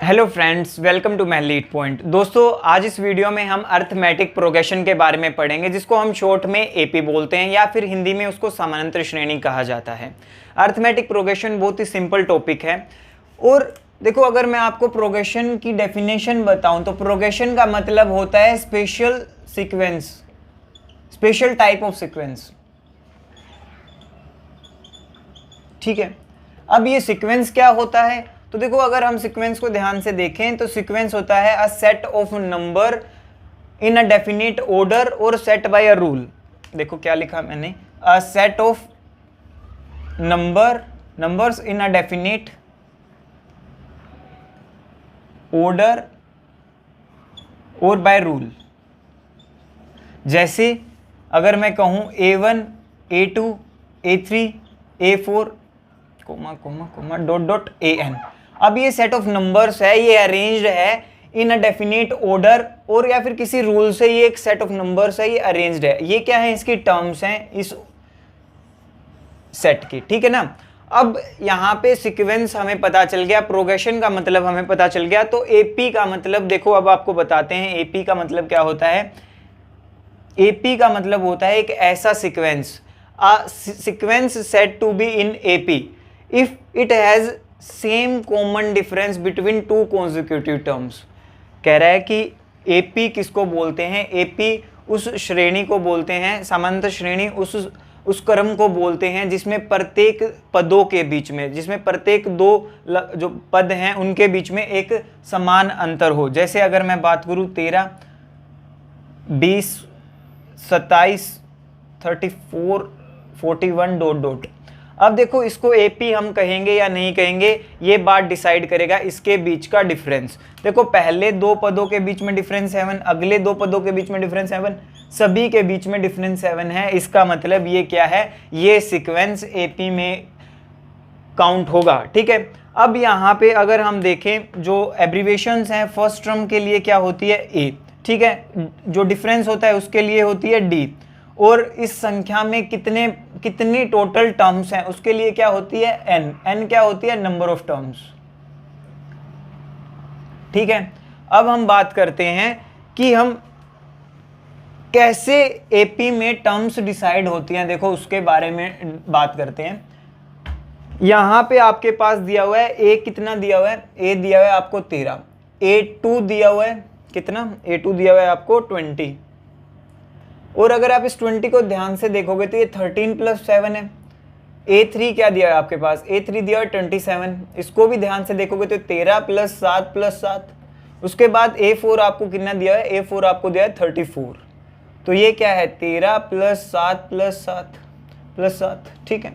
Hello friends, welcome to Mathlete point. दोस्तों, आज इस वीडियो में हम अर्थमेटिक प्रोग्रेशन के बारे में पढ़ेंगे, जिसको हम शॉर्ट में एपी बोलते हैं या फिर हिंदी में उसको समानांतर श्रेणी कहा जाता है। अर्थमेटिक प्रोग्रेशन बहुत ही सिंपल टॉपिक है। और देखो, अगर मैं आपको प्रोग्रेशन की डेफिनेशन बताऊं तो प्रोग्रेशन का मतलब होता है special sequence, special type of sequence. ठीक है, अब ये सीक्वेंस क्या होता है? तो देखो, अगर हम सीक्वेंस को ध्यान से देखें तो सीक्वेंस होता है a set of number in a definite order और सेट बाय अ रूल। देखो क्या लिखा मैंने, a set of numbers in a definite order और बाय रूल। जैसे अगर मैं कहूं A1 A2 A3 A4 comma comma comma dot dot AN। अब ये सेट ऑफ नंबर्स है, ये अरेंज्ड है इन अ डेफिनेट ऑर्डर, और या फिर किसी रूल से ये एक सेट ऑफ नंबर्स है, ये अरेंज्ड है। ये क्या है? इसकी टर्म्स हैं इस सेट की। ठीक है ना। अब यहाँ पे सीक्वेंस हमें पता चल गया, प्रोग्रेशन का मतलब हमें पता चल गया। तो एपी का मतलब देखो, अब आपको बताते हैं एपी का मतलब क्या होता है। एपी का मतलब होता है एक ऐसा sequence, sequence said to be in AP if it has same common difference between two consecutive terms. कह रहा है कि एपी किसको बोलते हैं? एपी उस श्रेणी को बोलते हैं, समानांतर श्रेणी उस क्रम को बोलते हैं जिसमें प्रत्येक पदों के बीच में, जिसमें प्रत्येक दो जो पद हैं उनके बीच में एक समान अंतर हो। जैसे अगर मैं बात करूं 13, 20, 27, 34, 41 डॉट डॉट। अब देखो, इसको एपी हम कहेंगे या नहीं कहेंगे, ये बात डिसाइड करेगा इसके बीच का डिफरेंस। देखो, पहले दो पदों के बीच में डिफरेंस 7, अगले दो पदों के बीच में डिफरेंस 7, सभी के बीच में डिफरेंस 7 है। इसका मतलब ये क्या है? ये सीक्वेंस एपी में काउंट होगा। ठीक है। अब यहाँ पे अगर हम देखें, जो एब्रीवेशंस हैं फर्स्ट टर्म के लिए क्या होती है? ए। ठीक है। जो डिफरेंस होता है उसके लिए होती है डी। और इस संख्या में कितनी टोटल टर्म्स हैं उसके लिए क्या होती है? एन। एन क्या होती है? Number of terms. ठीक है। अब हम बात करते हैं कि हम कैसे एपी में टर्म्स डिसाइड होती हैं। देखो, उसके बारे में बात करते हैं। यहां पे आपके पास दिया हुआ है ए, कितना दिया हुआ है? ए दिया हुआ है आपको 13, A2 दिया हुआ है कितना? A2 दिया हुआ है आपको 20। और अगर आप इस 20 को ध्यान से देखोगे तो ये 13 + 7 है। A3 क्या दिया है आपके पास? A3 दिया है 27। इसको भी ध्यान से देखोगे तो 13 + 7 + 7। उसके बाद A4 आपको कितना दिया है? A4 आपको दिया है 34। तो ये क्या है? 13 + 7 + 7 + 7। ठीक है।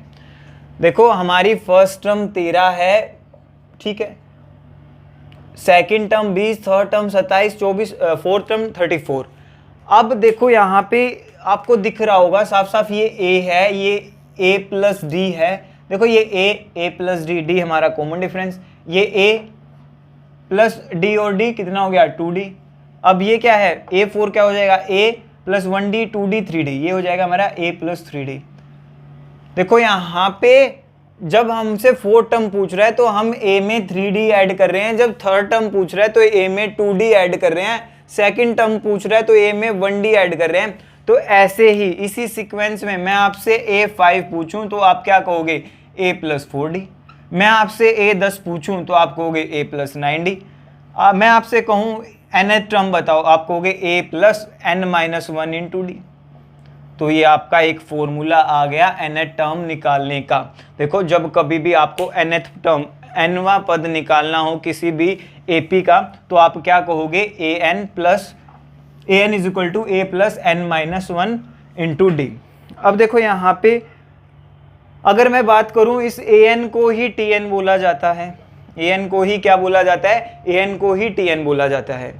देखो, हमारी फर्स्ट टर्म 13 है। ठीक है। Second term 20, third term 27, 24, fourth term 34। अब देखो, यहाँ पे आपको दिख रहा होगा साफ साफ, ये A है, ये A + D है। देखो, ये A + D, D हमारा कॉमन डिफरेंस। ये A + D और D कितना हो गया? 2D। अब ये क्या है? A4 क्या हो जाएगा? A + 1D 2D 3D, ये हो जाएगा हमारा A + 3D। देखो, यहाँ पे जब हमसे 4 टर्म पूछ रहा है तो हम A में 3D ऐड कर रहे हैं, जब थर्ड टर्म पूछ रहा है तो A में 2D ऐड कर रहे हैं, सेकंड टर्म पूछ रहा है तो A में 1D ऐड कर रहे हैं। तो ऐसे ही इसी सीक्वेंस में मैं आपसे A5 पूछूं तो आप क्या कहोगे? A + 4D। मैं आपसे A10 पूछूं तो आप कहोगे A + 9D। मैं आपसे कहूं nth टर्म बताओ, आप कहोगे A + n-1 × D। तो ये आपका एक फॉर्मूला आ गया nth टर्म निकालने का। देखो, जब कभी भी आपको nth टर्म, nवां पद निकालना हो किसी भी एपी का, तो आप क्या कहोगे? an = A + n-1 × D। अब देखो, यहाँ पे अगर मैं बात करूं, इस an को ही tn बोला जाता है। an को ही क्या बोला जाता है? an को ही tn बोला जाता है।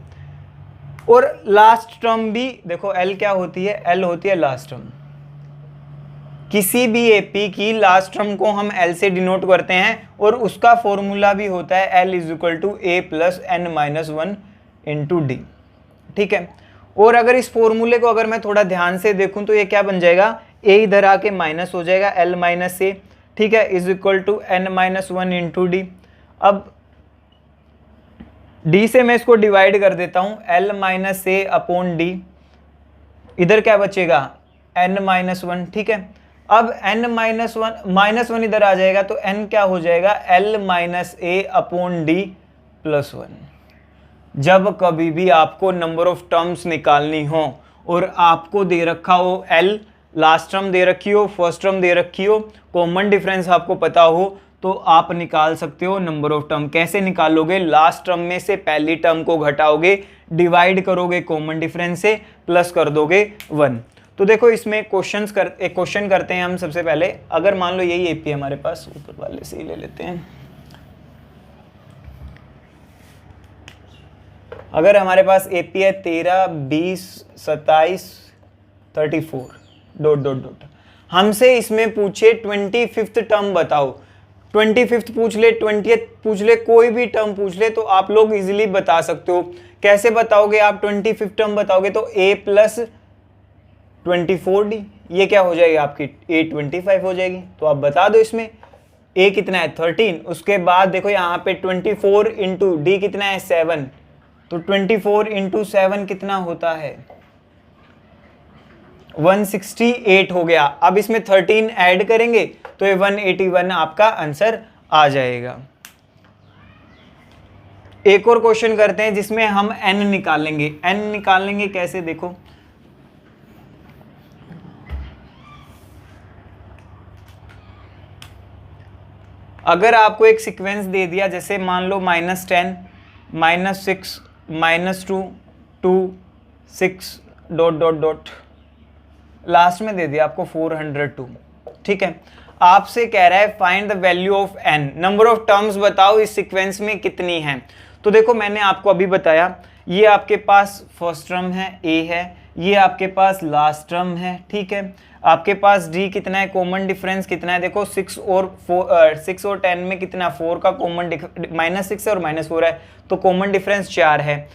और लास्ट टर्म भी देखो, L क्या होती है? L होती है लास्ट टर्म। किसी भी एपी की लास्ट टर्म को हम L से डिनोट करते हैं, और उसका फॉर्मूला भी होता है L = A + n-1 × D। ठीक है। और अगर इस फॉर्मूले को अगर मैं थोड़ा ध्यान से देखूं तो ये क्या बन जाएगा? A इधर आके माइनस हो जाएगा, L - A। ठीक है, = n-1 × D। अब डी से मैं इसको डिवाइड कर देता हूं, एल माइनस ए अपॉन डी, इधर क्या बचेगा n माइनस वन। ठीक है, अब n माइनस वन इधर आ जाएगा तो n क्या हो जाएगा l माइनस ए अपॉन डी प्लस वन। जब कभी भी आपको नंबर ऑफ टर्म्स निकालनी हो और आपको दे रखा हो l, लास्ट टर्म दे रखी हो, फर्स्ट टर्म दे रखी हो, कॉमन डिफरेंस आपको पता हो, तो आप निकाल सकते हो नंबर ऑफ टर्म। कैसे निकालोगे, लास्ट टर्म में से पहली टर्म को घटाओगे, डिवाइड करोगे कॉमन डिफरेंस से, प्लस कर दोगे 1। तो देखो इसमें एक क्वेश्चन करते हैं हम सबसे पहले। अगर मान लो यही एपी हमारे पास, ऊपर वाले से ही ले लेते हैं। अगर हमारे पास एपी है 13, 20, 27, 34 ... हमसे इसमें पूछे 25th टर्म बताओ, 25th पूछ ले, 20th पूछ ले, कोई भी टर्म पूछ ले, तो आप लोग इजीली बता सकते हो। कैसे बताओगे आप 25th टर्म बताओगे तो a प्लस 24d, ये क्या हो जाएगी आपकी a 25 हो जाएगी। तो आप बता दो इसमें a कितना है 13, उसके बाद देखो यहाँ पे 24 इंटू d कितना है 7, तो 24 इंटू 7 कितना होता है 168 हो गया। अब इसमें 13 ऐड करेंगे तो ये 181 आपका आंसर आ जाएगा। एक और क्वेश्चन करते हैं जिसमें हम n निकालेंगे। n निकालेंगे कैसे, देखो अगर आपको एक सीक्वेंस दे दिया, जैसे मान लो -10, -6, -2, 2, 6 ... लास्ट में दे दिया आपको 402। ठीक है, आपसे कह रहा है find the value of n, number of terms बताओ इस सीक्वेंस में कितनी है। तो देखो मैंने आपको अभी बताया, ये आपके पास फर्स्ट टर्म है a है, ये आपके पास लास्ट टर्म है। ठीक है, आपके पास d कितना है, कॉमन डिफरेंस कितना है, देखो 6 और 10 में कितना 4 का कॉमन, -6 है और -4 है, तो कॉमन डिफरेंस 4 है।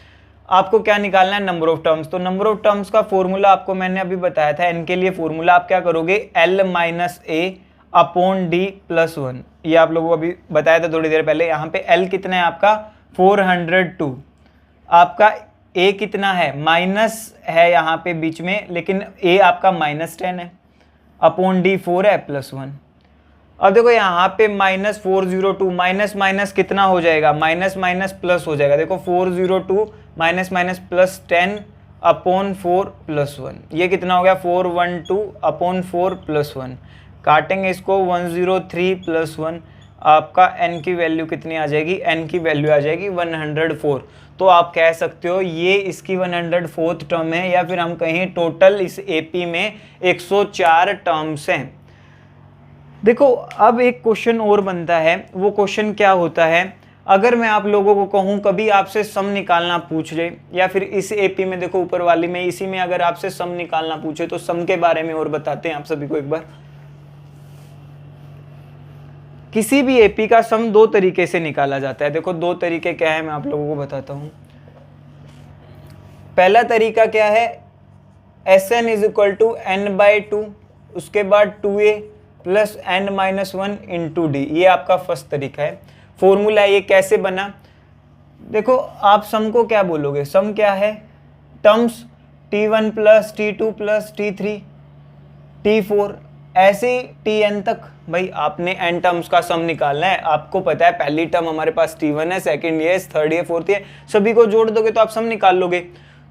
आपको क्या निकालना है, नंबर ऑफ टर्म्स। तो नंबर ऑफ टर्म्स का फॉर्मूला आपको मैंने अभी बताया था, n के लिए फॉर्मूला आप क्या करोगे l माइनस ए अपॉन डी प्लस 1, ये आप लोगों को अभी बताया था थोड़ी देर पहले। यहाँ पे l कितना है आपका 402, आपका a कितना है माइनस है यहाँ पे बीच में, लेकिन a आपका -10 है, अपॉन डी 4 है प्लस 1। अब देखो यहाँ पे -402, माइनस माइनस कितना हो जाएगा, माइनस माइनस प्लस हो जाएगा। देखो 402 minus minus plus 10 upon 4 plus 1, ये कितना हो गया 412 अपॉन 4 प्लस 1। काटेंगे इसको 103 प्लस 1, आपका n की वैल्यू कितनी आ जाएगी, n की वैल्यू आ जाएगी 104। तो आप कह सकते हो ये इसकी 104th टर्म है, या फिर हम कहें टोटल इस एपी में 104 टर्म्स हैं। देखो अब एक क्वेश्चन और बनता है, वो क्वेश्चन क्या होता है, अगर मैं आप लोगों को कहूं कभी आपसे सम निकालना पूछ ले, या फिर इस एपी में देखो ऊपर वाली में, इसी में अगर आपसे सम निकालना पूछे, तो सम के बारे में और बताते हैं आप सभी को एक बार। किसी भी एपी का सम दो तरीके से निकाला जाता है। देखो दो तरीके क्या है मैं आप लोगों को बताता हूं। पहला तरीका क्या है, Sn = n/2, उसके बाद 2a plus n-1 into D, ये आपका फर्स्ट तरीका है। फॉर्मूला ये कैसे बना, देखो आप सम को क्या बोलोगे, सम क्या है, terms t1 plus t2 plus t3 t4 ऐसे tn तक। भाई आपने n टर्म्स का सम निकालना है, आपको पता है पहली टर्म हमारे पास t1 है, सेकंड ये, थर्ड ये, फोर्थ ये, सभी को जोड़ दोगे तो आप सम निकाल लोगे।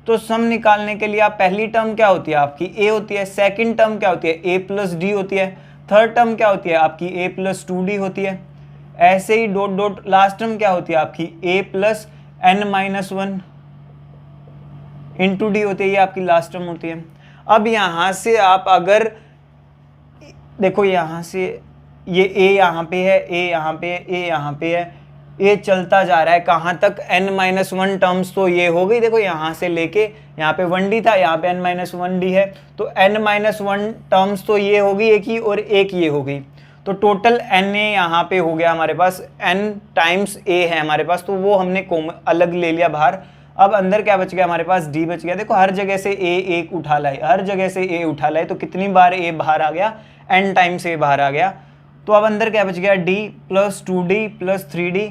तो सम निकालने के लिए आप पहली टर्म क्या होती है आपकी a होती है, सेकंड टर्म क्या होती है a प्लस डी होती है, थर्ड टर्म क्या होती है आपकी a प्लस 2d होती है, ऐसे ही डॉट डॉट, लास्ट टर्म क्या होती है आपकी a plus n-1 into D होती है, ये आपकी लास्ट टर्म होती है। अब यहाँ से आप अगर देखो यहाँ से ये a यहाँ पे है, a यहाँ पे है, a यहाँ पे है, ये चलता जा रहा है कहाँ तक, n-1 टर्म्स तो ये हो गई। देखो यहाँ से लेके यहाँ पे 1d था, यहाँ पे n-1d है, तो n-1 टर्म्स तो ये होगी एक ही, और एक ये होगी, तो टोटल n यहाँ पे हो गया हमारे पास, n टाइम्स a है हमारे पास, तो वो हमने अलग ले लिया बाहर। अब अंदर क्या बच गया हमारे पास, d बच गया। देखो हर जगह से a एक उठा लाए, हर जगह से a उठा लाए, तो कितनी बार a बाहर आ गया, n टाइम्स a बाहर आ गया। तो अब अंदर क्या बच गया, d plus 2d plus 3d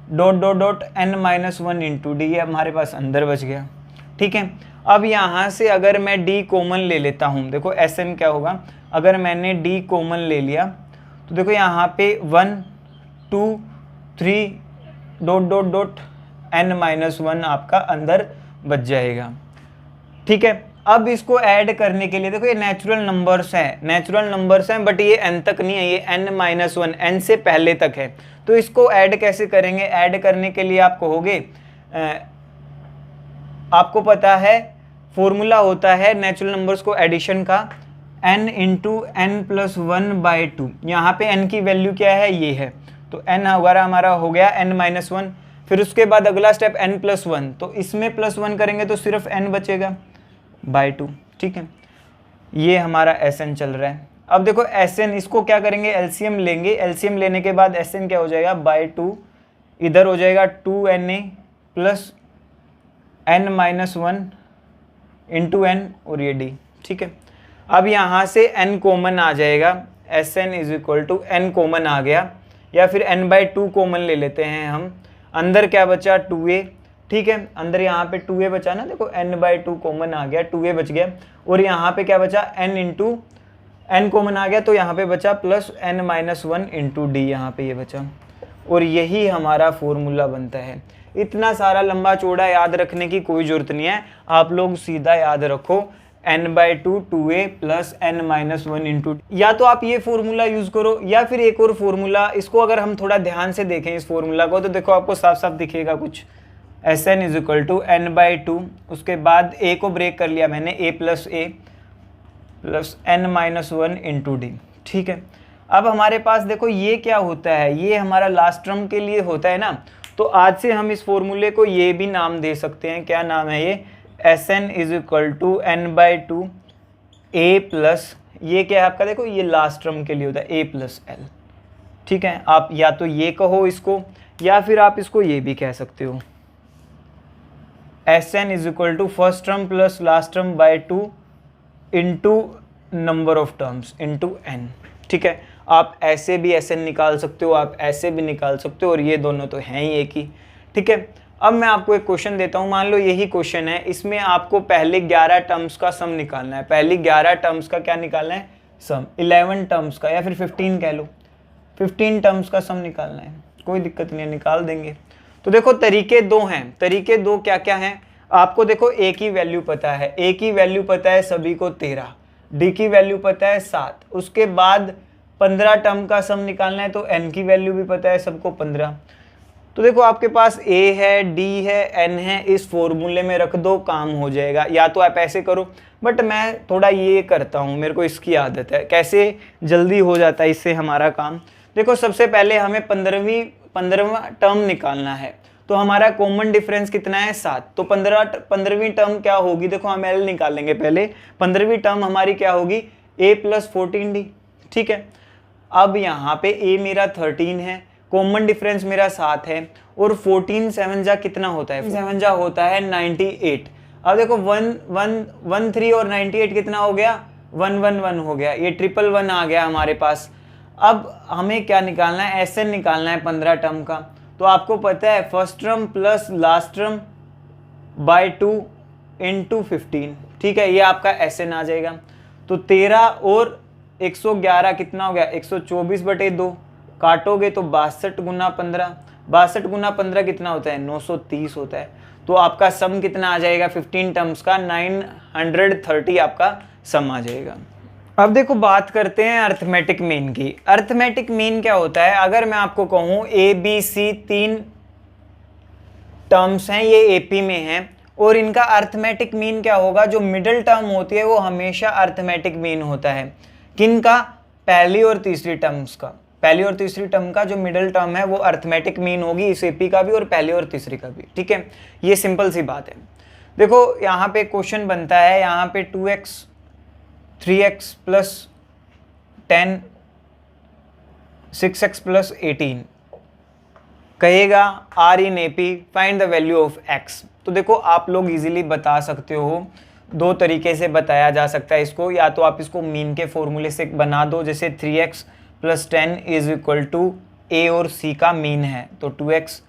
dot dot dot n minus one into D, ये हमारे पास अंदर बच गया। ठीक है, अब यहाँ से अगर मैं d कॉमन ले लेता हूँ, देखो Sn क्या होगा, अगर मैंने d कॉमन ले लिया तो देखो यहाँ पे 1 2 3 dot dot dot n minus one आपका अंदर बच जाएगा। ठीक है, अब इसको ऐड करने के लिए देखो ये नेचुरल नंबर्स हैं, बट ये n तक नहीं है, ये n माइनस वन, n से पहले तक है। तो इसको ऐड कैसे करेंगे, ऐड करने के लिए आप कहोगे आपको पता है फॉर्मूला होता है नेचुरल नंबर्स को एडिशन का, n into n plus one by two. यहाँ पे n की वैल्यू क्या है, ये है, तो n वगैरह हमारा हो गया n माइनस वन। फिर उसके बाद अगला स्टेप n प्लस वन, तो इसमें प्लस वन करेंगे तो सिर्फ n बचेगा बाई टू। ठीक है, ये हमारा Sn चल रहा है। अब देखो Sn, इसको क्या करेंगे, एलसीएम लेंगे, एलसीएम लेने के बाद Sn क्या हो जाएगा, बाई टू, इधर हो जाएगा 2Na plus n minus one into n और ये d। ठीक है, अब यहाँ से n कॉमन आ जाएगा, Sn is equal to n common आ गया, या फिर n बाई टू कॉमन ले लेते हैं हम। अंदर क्या बचा, 2a। ठीक है, अंदर यहाँ पे 2a बचा ना, देखो n बाई टू कॉमन आ गया, 2a बच गया, और यहाँ पे क्या बचा, n इंटू n कॉमन आ गया, तो यहाँ पे बचा plus n minus one into D, यहाँ पे ये बचा, और यही हमारा फॉर्मूला बनता है। इतना सारा लंबा चौड़ा याद रखने की कोई ज़रूरत नहीं है, आप लोग सीधा याद रखो n by to 2a plus n minus one into, या तो आप ये फॉर्मूला यूज़ करो, या फिर एक और फॉर्मूला, इसको अगर हम थोड़ा ध्यान से देखें इस फॉर्मूला को, तो देखो आपको साफ साफ दिखेगा कुछ, Sn is equal to n by two, उसके बाद a को ब्रेक कर लिया मैंने, a plus n minus one into d. ठीक है, अब हमारे पास देखो ये क्या होता है, ये हमारा लास्ट टर्म के लिए होता है ना, तो आज से हम इस फॉर्मूले को ये भी नाम दे सकते हैं, क्या नाम है ये, Sn is equal to n by two a plus, ये क्या है आपका, देखो ये लास्ट टर्म के लिए होता है a प्लस l। ठीक है, आप या तो ये कहो इसको, या फिर आप इसको ये भी कह सकते हो, Sn is equal to first term plus last term by two into number of terms into n। ठीक है, आप ऐसे भी Sn निकाल सकते हो, आप ऐसे भी निकाल सकते हो, और ये दोनों तो हैं ही एक ही। ठीक है, अब मैं आपको एक क्वेश्चन देता हूँ, मान लो यही क्वेश्चन है, इसमें आपको पहले 11 टर्म्स का सम निकालना है, पहले 11 टर्म्स का क्या निकालना है, सम, 11 टर्म्स का, या फिर 15 कह लो, 15 टर्म्स का सम निकालना है, कोई दिक्कत नहीं है, निकाल देंगे। तो देखो तरीके दो हैं, तरीके दो क्या क्या हैं, आपको देखो a की वैल्यू पता है, a की वैल्यू पता है सभी को 13, d की वैल्यू पता है 7, उसके बाद 15 टर्म का सम निकालना है, तो n की वैल्यू भी पता है सबको 15। तो देखो आपके पास a है, d है, n है, इस फॉर्मूले में रख दो, काम हो जाएगा। या तो आप ऐसे करो, बट मैं थोड़ा ये करता हूँ, मेरे को इसकी आदत है, कैसे जल्दी हो जाता है इससे हमारा काम। देखो सबसे पहले हमें 15वां टर्म निकालना है, तो हमारा कॉमन डिफरेंस कितना है, 7, तो 15वीं टर्म क्या होगी, देखो हम एल निकालेंगे पहले, 15वीं टर्म हमारी क्या होगी, a प्लस 14d। ठीक है, अब यहाँ पे a मेरा 13 है, कॉमन डिफरेंस मेरा 7 है, और 14 7 जा कितना होता है, 7 जा होता है 98। अब देखो 113 और 98 कितना हो गया, 111 हो गया, ये 111 आ गया हमारे पास। अब हमें क्या निकालना है, Sn निकालना है 15 टर्म का, तो आपको पता है first term plus last term by 2 into 15। ठीक है, ये आपका Sn आ जाएगा। तो 13 और 111 कितना हो गया, 124/2, काटोगे तो 62 गुना 15, 62 गुना 15 कितना होता है, 930 होता है। तो आपका सम कितना आ जाएगा 15 टर्म्स का, 930 आपका सम आ जाएगा। अब देखो बात करते हैं अर्थमेटिक मीन की। अर्थमेटिक मीन क्या होता है, अगर मैं आपको कहूँ ABC 3 टर्म्स हैं, ये एपी में हैं, और इनका अर्थमेटिक मीन क्या होगा, जो मिडिल टर्म होती है वो हमेशा अर्थमेटिक मीन होता है। किनका, पहली और तीसरी टर्म्स का, पहली और तीसरी टर्म का जो मिडिल टर्म है वो अर्थमेटिक मीन होगी, इस एपी का भी और पहली और तीसरी का भी। ठीक है, ये सिंपल सी बात है। देखो यहाँ पे क्वेश्चन बनता है, यहाँ पे 2x 3x plus 10 6x plus 18 कहेगा are in AP find the value of x। तो देखो आप लोग इजीली बता सकते हो, दो तरीके से बताया जा सकता है इसको, या तो आप इसको मीन के फॉर्मूले से बना दो, जैसे 3x plus 10 is equal to a और c का मीन है, तो 2x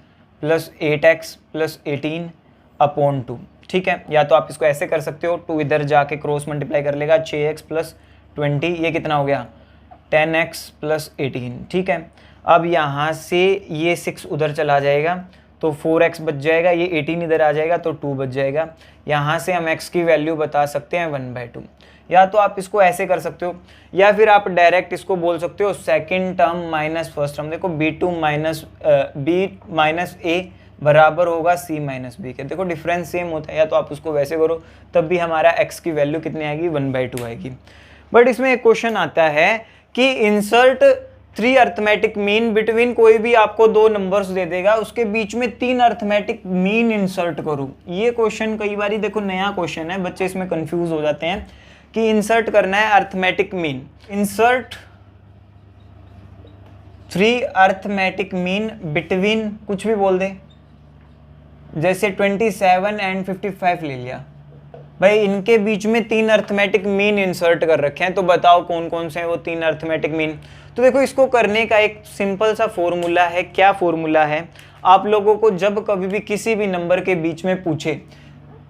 plus 8x plus 18 upon 2। ठीक है, या तो आप इसको ऐसे कर सकते हो, 2 इधर जाके क्रॉस मल्टीप्लाई कर लेगा, 6x प्लस 20, ये कितना हो गया 10x प्लस 18। ठीक है, अब यहाँ से ये 6 उधर चला जाएगा तो 4x बच जाएगा, ये 18 इधर आ जाएगा तो 2 बच जाएगा। यहाँ से हम x की वैल्यू बता सकते हैं 1/2। या तो आप इसको ऐसे कर सकते हो, या फिर आप डायरेक्ट इसको बोल सकते हो second term minus first term. देखो b2 माइनस a बराबर होगा c माइनस b के। देखो डिफरेंस सेम होता है, या तो आप उसको वैसे करो तब भी हमारा x की वैल्यू कितनी आएगी 1/2 आएगी। बट इसमें एक क्वेश्चन आता है कि इंसर्ट 3 अर्थमेटिक मीन बिटवीन, कोई भी आपको 2 नंबर्स दे देगा उसके बीच में 3 अर्थमेटिक मीन इंसर्ट करूं। ये क्वेश्चन कई बार देखो नया क्वेश्चन है, बच्चे इसमें कंफ्यूज हो जाते हैं कि इंसर्ट करना है arithmetic mean. Insert 3 arithmetic mean between कुछ भी बोल दे, जैसे 27 एंड 55 ले लिया भाई, इनके बीच में 3 अर्थमेटिक मीन इंसर्ट कर रखे हैं, तो बताओ कौन कौन से हैं वो 3 अर्थमेटिक मीन। तो देखो इसको करने का एक सिंपल सा फॉर्मूला है। क्या फॉर्मूला है, आप लोगों को जब कभी भी किसी भी नंबर के बीच में पूछे,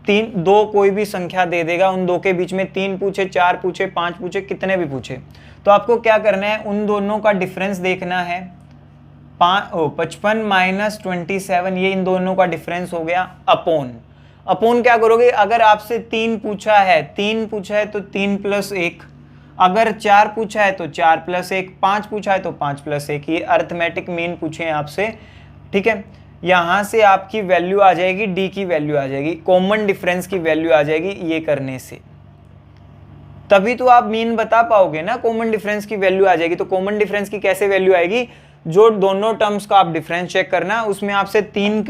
2 कोई भी संख्या दे देगा, उन 2 के बीच में 3 पूछे, 4 पूछे, 5 पूछे, कितने भी पूछे, तो आपको क्या करना है, उन दोनों का डिफरेंस देखना है। 55 माइनस 27, ये इन दोनों का डिफरेंस हो गया, अपॉन क्या करोगे, अगर आपसे 3 पूछा है तो 3 प्लस 1, अगर 4 पूछा है तो 4 प्लस 1, 5 पूछा है तो 5 प्लस 1, ये अर्थमेटिक मीन पूछे हैं आपसे। ठीक है, यहां से आपकी वैल्यू आ जाएगी, डी की वैल्यू आ जाएगी, कॉमन डिफरेंस की वैल्यू आ जाएगी। ये करने से तभी तो आप मीन बता पाओगे ना, कॉमन डिफरेंस की वैल्यू आ जाएगी। तो कॉमन डिफरेंस की कैसे वैल्यू आएगी, जो दोनों टर्म्स का आप डिफरेंस चेक करना, उसमें आपसे 3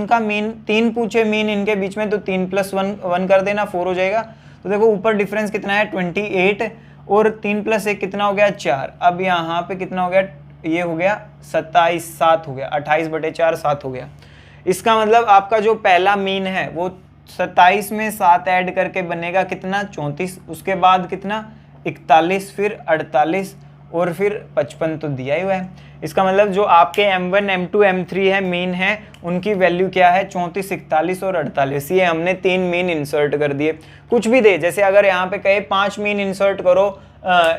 का मीन, 3 पूछे मीन इनके बीच में, तो 3 प्लस 1 कर देना, 4 हो जाएगा। तो देखो ऊपर डिफरेंस कितना है 28, और 3 प्लस 1 कितना हो गया 4। अब यहाँ पे कितना हो गया, ये हो गया 27, 7 हो गया, 28/4 7 हो गया। इसका मतलब आपका जो पहला मीन है वो 27 में 7 ऐड करके बनेगा कितना 34, उसके बाद कितना 41, फिर 48 और फिर 55 तो दिया ही हुआ है। इसका मतलब जो आपके M1, M2, M3 है मीन है, उनकी वैल्यू क्या है 34, 41 और 48। ये हमने 3 मीन इंसर्ट कर दिए। कुछ भी दे, जैसे अगर यहाँ पे कहे 5 मीन इंसर्ट करो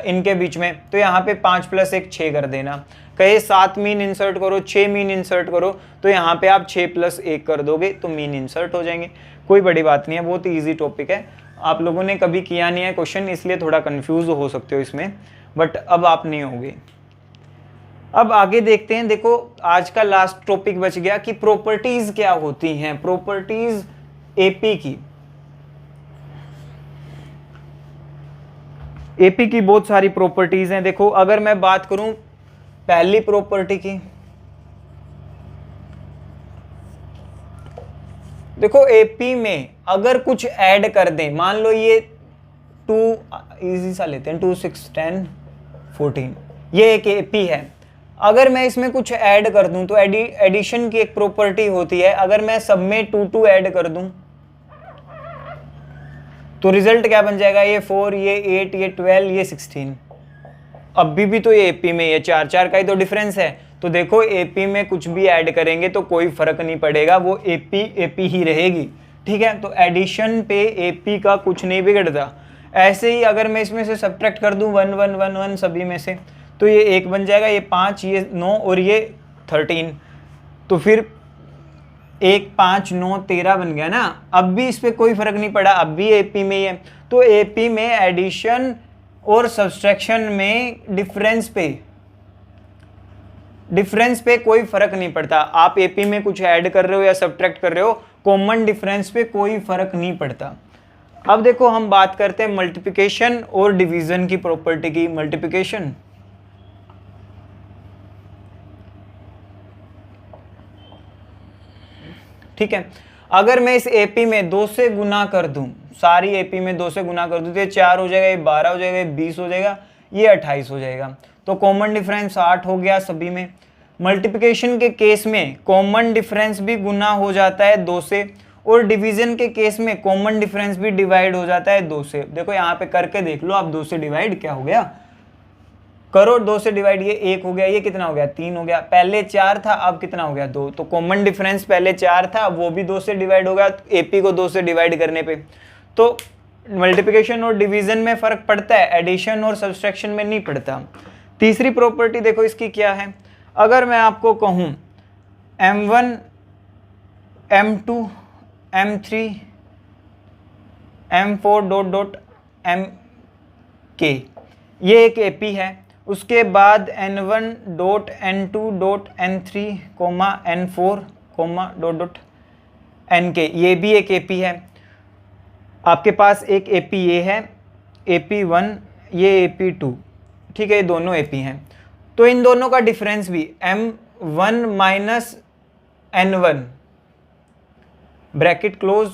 इनके बीच में, तो यहाँ पे 5 प्लस 1 6 कर देना। कहे 7 मीन इंसर्ट करो, 6 मीन इंसर्ट करो, तो यहाँ पे आप 6 प्लस 1 कर दोगे तो मीन इंसर्ट हो जाएंगे। कोई बड़ी बात नहीं है, बहुत ही ईजी टॉपिक है। आप लोगों ने कभी किया नहीं है क्वेश्चन, इसलिए थोड़ा कन्फ्यूज हो सकते हो इसमें, बट अब आप नहीं होगे। अब आगे देखते हैं। देखो आज का लास्ट टॉपिक बच गया कि प्रॉपर्टीज क्या होती हैं, प्रॉपर्टीज एपी की। एपी की बहुत सारी प्रॉपर्टीज हैं। देखो अगर मैं बात करूं पहली प्रॉपर्टी की, देखो एपी में अगर कुछ ऐड कर दें, मान लो ये 2 इजी सा लेते हैं, 2 6 10 14, ये एक एपी है। अगर मैं इसमें कुछ ऐड कर दूं तो एडिशन की एक प्रॉपर्टी होती है, अगर मैं सब में 2 2 ऐड कर दूं तो रिजल्ट क्या बन जाएगा, ये 4, ये 8, ये 12, ये 16। अभी भी तो ये एपी में ये 4 4 का ही तो डिफरेंस है। तो देखो एपी में कुछ भी ऐड करेंगे तो कोई फर्क नहीं पड़ेगा, वो एपी ही रहेगी। ठीक है, तो एडिशन पे एपी का कुछ नहीं बिगड़ता। ऐसे ही अगर मैं इसमें से सब्ट्रैक्ट कर दूं 1 1 1 1 सभी में से, तो ये 1 बन जाएगा, ये 5, ये 9 और ये 13, तो फिर 1 5 9 13 बन गया ना। अब भी इस पे कोई फर्क नहीं पड़ा, अब भी एपी में ही है। तो एपी में एडिशन और सब्सट्रैक्शन में डिफरेंस पे कोई फर्क नहीं पड़ता। आप एपी में कुछ ऐड कर रहे हो या सब्ट्रैक्ट कर रहे हो, कॉमन डिफरेंस पे कोई फर्क नहीं पड़ता। अब देखो हम बात करते हैं मल्टीप्लिकेशन और डिवीजन की प्रॉपर्टी की। मल्टीप्लिकेशन, ठीक है, अगर मैं इस एपी में 2 से गुना कर दूं, सारी एपी में 2 से गुना कर दूं तो ये 4 हो जाएगा, ये 12 हो जाएगा, ये 20 हो जाएगा, ये 28 हो जाएगा। तो कॉमन डिफरेंस 8 हो गया सभी में। मल्टीप्लिकेशन के केस में कॉमन डिफरेंस भी गुना हो जाता है 2 से, और डिवीजन के केस में कॉमन डिफरेंस भी डिवाइड हो जाता है 2 से। देखो यहाँ पे करके देख लो आप, 2 से डिवाइड क्या हो गया, करो 2 से डिवाइड, ये 1 हो गया, ये कितना हो गया 3 हो गया, पहले 4 था अब कितना हो गया 2, तो कॉमन डिफरेंस पहले 4 था वो भी 2 से डिवाइड हो गया, एपी को 2 से डिवाइड करने पे। तो मल्टीप्लिकेशन और डिवीजन में फर्क पड़ता है, एडिशन और सब्सट्रैक्शन में नहीं पड़ता। तीसरी प्रॉपर्टी देखो इसकी क्या है, अगर मैं आपको कहूँ m1 m2 m3 m4 dot dot mk, ये एक एपी है, उसके बाद n1 dot n2 dot n3 comma n4 comma dot dot nk, ये भी एक एपी है। आपके पास एक एपी ये है AP1, ये AP2, ठीक है, ये दोनों एपी हैं। तो इन दोनों का डिफरेंस भी m1 minus n1 bracket close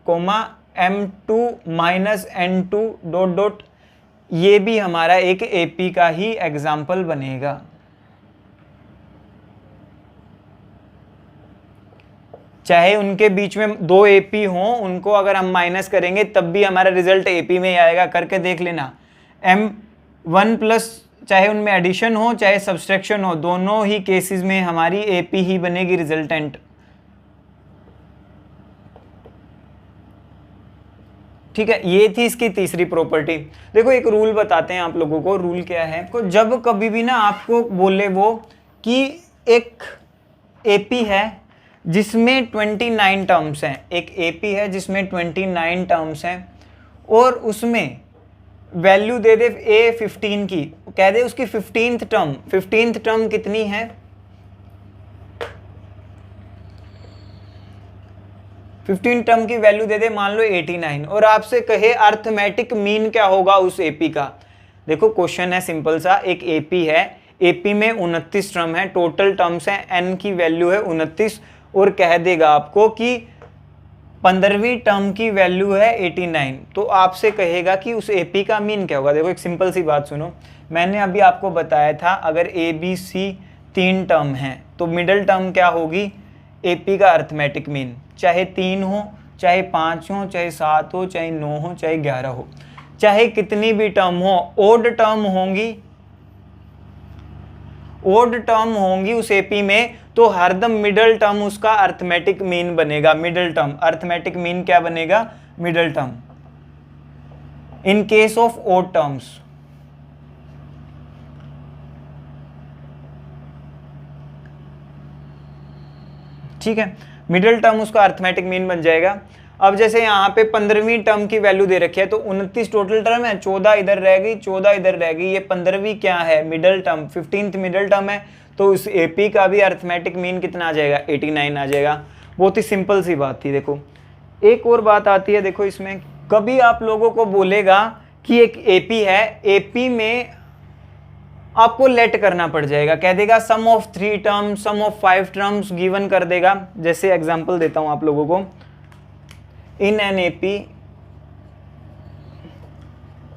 comma m2 minus n2 dot dot, ये भी हमारा एक एपी का ही एग्जाम्पल बनेगा। चाहे उनके बीच में 2 एपी हों, उनको अगर हम माइनस करेंगे तब भी हमारा रिजल्ट एपी में आएगा, करके देख लेना। m1 प्लस, चाहे उनमें एडिशन हो चाहे सब्सट्रैक्शन हो, दोनों ही केसेस में हमारी एपी ही बनेगी रिजल्टेंट। ठीक है, ये थी इसकी तीसरी प्रॉपर्टी। देखो एक रूल बताते हैं आप लोगों को, रूल क्या है, तो जब कभी भी ना आपको बोले वो कि एक एपी है जिसमें 29 टर्म्स हैं, एक एपी है जिसमें 29 टर्म्स हैं और उसमें वैल्यू दे दे A15 की, कह दे उसकी 15th टर्म कितनी है, 15 टर्म की वैल्यू दे दे मान लो 89, और आपसे कहे अर्थमेटिक मीन क्या होगा उस एपी का। देखो क्वेश्चन है सिंपल सा, एक एपी है, एपी में 29 टर्म है, टोटल टर्म्स है, n की वैल्यू है 29, और कह देगा आपको कि 15वीं टर्म की वैल्यू है 89, तो आपसे कहेगा कि उस एपी का मीन क्या होगा। देखो एक सिंपल सी बात सुनो, मैंने अभी आपको बताया था अगर ए बी सी 3 टर्म है तो मिडल टर्म क्या होगी, एपी का अर्थमेटिक मीन, चाहे 3 हो चाहे 5 हो चाहे 7 हो चाहे 9 हो चाहे 11 हो, चाहे कितनी भी टर्म हो, ओड टर्म होंगी उस एपी में, तो हरदम मिडल टर्म उसका अर्थमेटिक मीन बनेगा। मिडल टर्म अर्थमेटिक मीन क्या बनेगा, middle term, in case of odd terms. ठीक है, मिडल टर्म उसका अर्थमेटिक मीन बन जाएगा। अब जैसे यहाँ पे 15वीं टर्म की वैल्यू दे रखी है, तो 29 टोटल टर्म है, 14 इधर रह गई, 14 इधर रह गई, ये 15वीं क्या है, middle term, 15th middle term है, तो उस एपी का भी अर्थमेटिक मीन कितना आ जाएगा, 89 आ जाएगा। बहुत ही सिंपल सी बात थी। देखो एक और बात आती है, देखो इसमें कभी आप लोगों को बोलेगा कि एक एपी है, एपी में आपको लेट करना पड़ जाएगा, कह देगा sum of 3 terms, sum of 5 terms given कर देगा। जैसे एग्जांपल देता हूं आप लोगों को, in an AP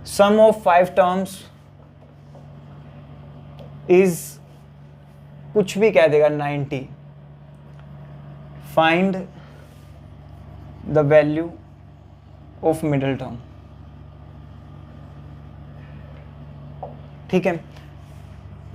sum of 5 terms is कुछ भी कह देगा 90, find the value of middle term. ठीक है,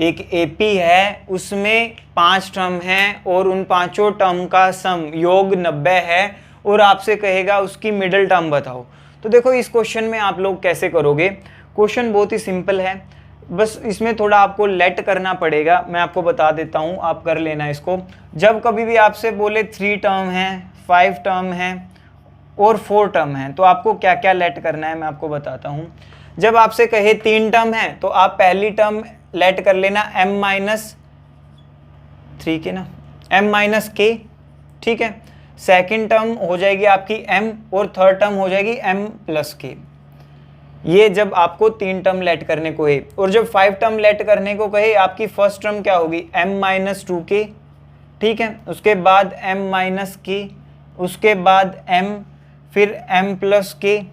एक एपी है उसमें 5 टर्म हैं और उन 5 टर्म का सम योग 90 है और आपसे कहेगा उसकी मिडल टर्म बताओ। तो देखो इस क्वेश्चन में आप लोग कैसे करोगे, क्वेश्चन बहुत ही सिंपल है, बस इसमें थोड़ा आपको लेट करना पड़ेगा, मैं आपको बता देता हूँ, आप कर लेना इसको। जब कभी भी आपसे बोले 3 टर्म है, 5 टर्म है और 4 टर्म है, तो आपको क्या क्या लेट करना है मैं आपको बताता हूँ। जब आपसे कहे 3 टर्म है तो आप पहली टर्म लेट कर लेना m-3 के ना, m-k, ठीक है। सेकंड टर्म हो जाएगी आपकी m और थर्ड टर्म हो जाएगी m+k। ये जब आपको 3 टर्म लेट करने को है, और जब 5 टर्म लेट करने को कहे आपकी फर्स्ट टर्म क्या होगी, m-2k, ठीक है, उसके बाद m-k, उसके बाद m, फिर m+k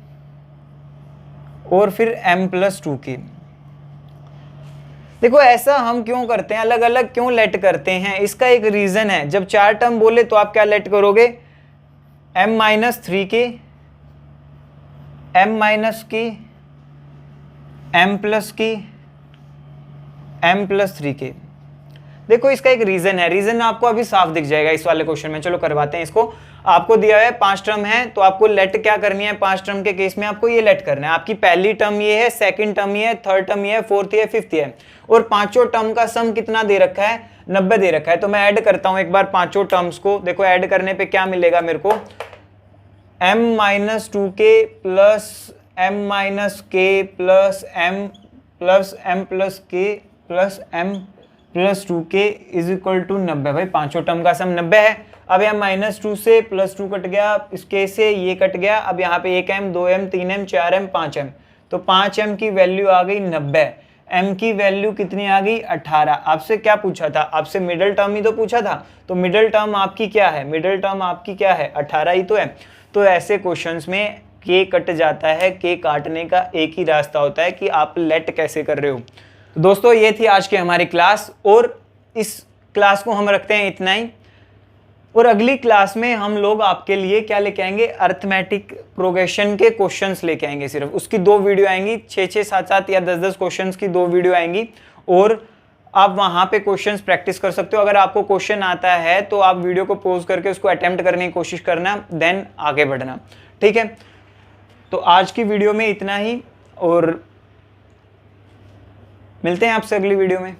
और फिर m+2k। देखो ऐसा हम क्यों करते हैं, अलग अलग क्यों लेट करते हैं, इसका एक रीजन है। जब 4 टर्म बोले तो आप क्या लेट करोगे, m-3k, m-k, m+k m+3k। देखो इसका एक रीजन है, रीजन आपको अभी साफ दिख जाएगा इस वाले क्वेश्चन में। चलो करवाते हैं इसको। आपको दिया है 5 टर्म है, तो आपको लेट क्या करनी है? 5 टर्म के केस में आपको ये लेट करना है। आपकी पहली टर्म ये है, सेकंड टर्म ये है, थर्ड टर्म ये है, फोर्थ ये है, फिफ्थ ये है, और पांचों टर्म का सम कितना दे रखा है? 90 दे रखा है। तो मैं ऐड करता हूं एक बार पांचों टर्म्स को। देखो ऐड करने पे क्या मिलेगा मेरे को? m-2k plus m-k plus m+k plus m+2k is equal to 90। भाई पांचों टर्म का सम 90 है। अब यहाँ -2 से +2 कट गया, इसके से ये कट गया। अब यहाँ पे 1m 2m 3m 4m 5m, तो 5m की वैल्यू आ गई 90। m की वैल्यू कितनी आ गई? 18। आपसे क्या पूछा था? आपसे मिडिल टर्म ही तो पूछा था। तो मिडिल टर्म आपकी क्या है? मिडिल टर्म आपकी क्या है? 18 ही तो है। तो ऐसे क्वेश्चंस में k कट जाता है। k काटने का एक ही रास्ता होता है कि आप लेट कैसे कर रहे हो। तो दोस्तों ये थी आज की हमारी क्लास, और इस क्लास को हम रखते हैं इतना ही। और अगली क्लास में हम लोग आपके लिए क्या लेके आएंगे? अरिथमेटिक प्रोग्रेशन के क्वेश्चंस लेके आएंगे। सिर्फ उसकी 2 वीडियो आएंगी, 6-6 7-7 या 10-10 क्वेश्चंस की 2 वीडियो आएंगी, और आप वहां पे क्वेश्चंस प्रैक्टिस कर सकते हो। अगर आपको क्वेश्चन आता है तो आप वीडियो को पॉज करके उसको अटेम्प्ट करने की कोशिश करना, देन आगे बढ़ना। ठीक है, तो आज की वीडियो में इतना ही, और मिलते हैं आपसे अगली वीडियो में।